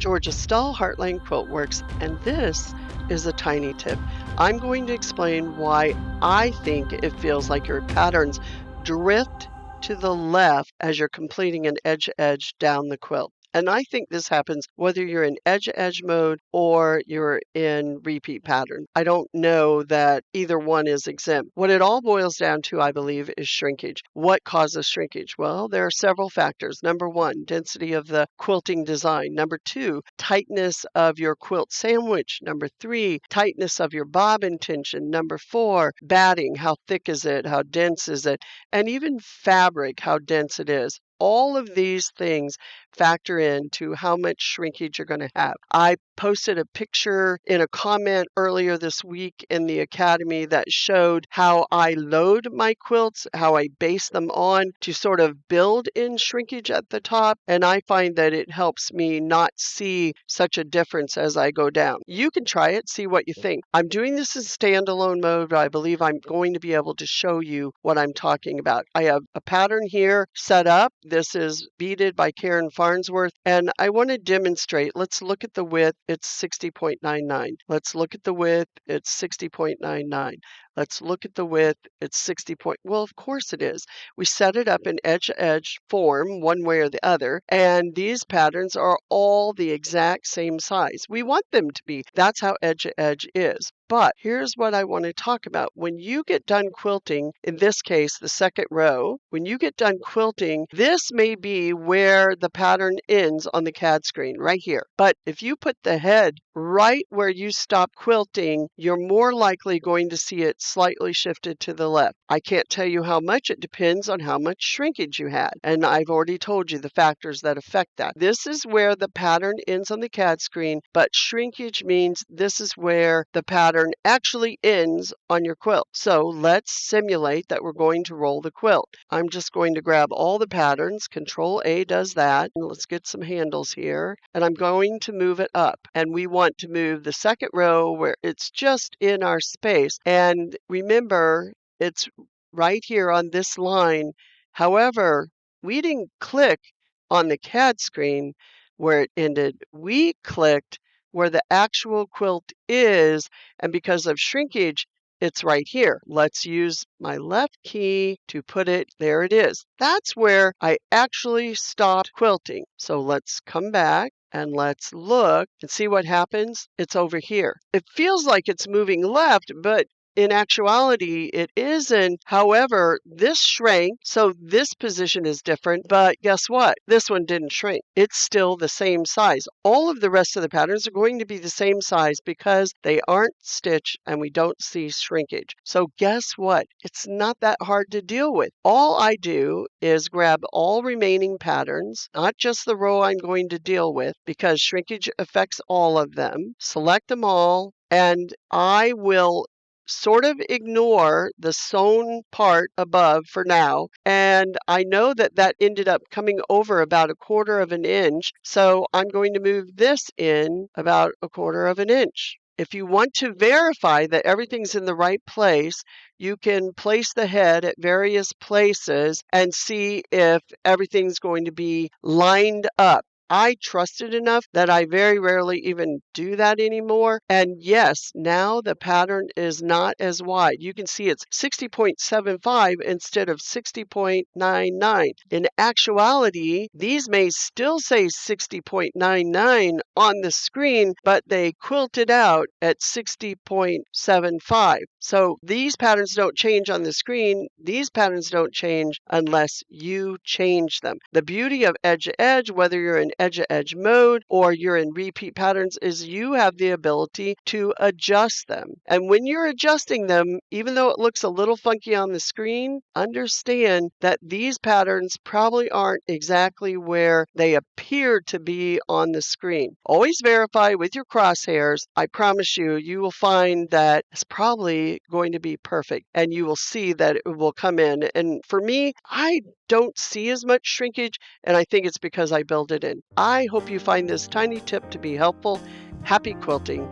Georgia Stull Heartland Quilt Works, and this is a tiny tip. I'm going to explain why I think it feels like your patterns drift to the left as you're completing an edge down the quilt. And I think this happens whether you're in edge mode or you're in repeat pattern. I don't know that either one is exempt. What it all boils down to, I believe, is shrinkage. What causes shrinkage? Well, there are several factors. Number one, density of the quilting design. Number two, tightness of your quilt sandwich. Number three, tightness of your bobbin tension. Number four, batting. How thick is it? How dense is it? And even fabric, how dense it is. All of these things factor into how much shrinkage you're going to have. I posted a picture in a comment earlier this week in the Academy that showed how I load my quilts, how I base them on to sort of build in shrinkage at the top. And I find that it helps me not see such a difference as I go down. You can try it, see what you think. I'm doing this in standalone mode, but I believe I'm going to be able to show you what I'm talking about. I have a pattern here set up. This is beaded by Karen Farnsworth, and I want to demonstrate. Let's look at the width. It's 60.99. Let's look at the width. It's 60.99. Let's look at the width. It's 60 point. Well, of course it is. We set it up in edge form, one way or the other, and these patterns are all the exact same size. We want them to be. That's how edge is. But here's what I want to talk about. When you get done quilting, in this case, the second row, when you get done quilting, this may be where the pattern ends on the CAD screen, right here. But if you put the head right where you stop quilting, you're more likely going to see it slightly shifted to the left. I can't tell you how much. It depends on how much shrinkage you had. And I've already told you the factors that affect that. This is where the pattern ends on the CAD screen, but shrinkage means this is where the pattern actually ends on your quilt. So let's simulate that we're going to roll the quilt. I'm just going to grab all the patterns. Control A does that. And let's get some handles here. And I'm going to move it up. And we want to move the second row where it's just in our space. And remember, it's right here on this line. However, we didn't click on the CAD screen where it ended. We clicked where the actual quilt is, and because of shrinkage, it's right here. Let's use my left key to put it, there it is. That's where I actually stopped quilting. So let's come back and let's look and see what happens. It's over here. It feels like it's moving left, but in actuality, it isn't. However, this shrank, so this position is different, but guess what? This one didn't shrink. It's still the same size. All of the rest of the patterns are going to be the same size because they aren't stitched and we don't see shrinkage. So guess what? It's not that hard to deal with. All I do is grab all remaining patterns, not just the row I'm going to deal with, because shrinkage affects all of them. Select them all, and I will sort of ignore the sewn part above for now. And I know that that ended up coming over about 1/4 of an inch. So I'm going to move this in about 1/4 of an inch. If you want to verify that everything's in the right place, you can place the head at various places and see if everything's going to be lined up. I trust it enough that I very rarely even do that anymore. And yes, now the pattern is not as wide. You can see it's 60.75 instead of 60.99. In actuality, these may still say 60.99 on the screen, but they quilted out at 60.75. So these patterns don't change on the screen. These patterns don't change unless you change them. The beauty of edge, whether you're in edge mode or you're in repeat patterns, is you have the ability to adjust them. And when you're adjusting them, even though it looks a little funky on the screen, understand that these patterns probably aren't exactly where they appear to be on the screen. Always verify with your crosshairs. I promise you, you will find that it's probably going to be perfect, and you will see that it will come in. And for me, I don't see as much shrinkage, and I think it's because I build it in. I hope you find this tiny tip to be helpful. Happy quilting.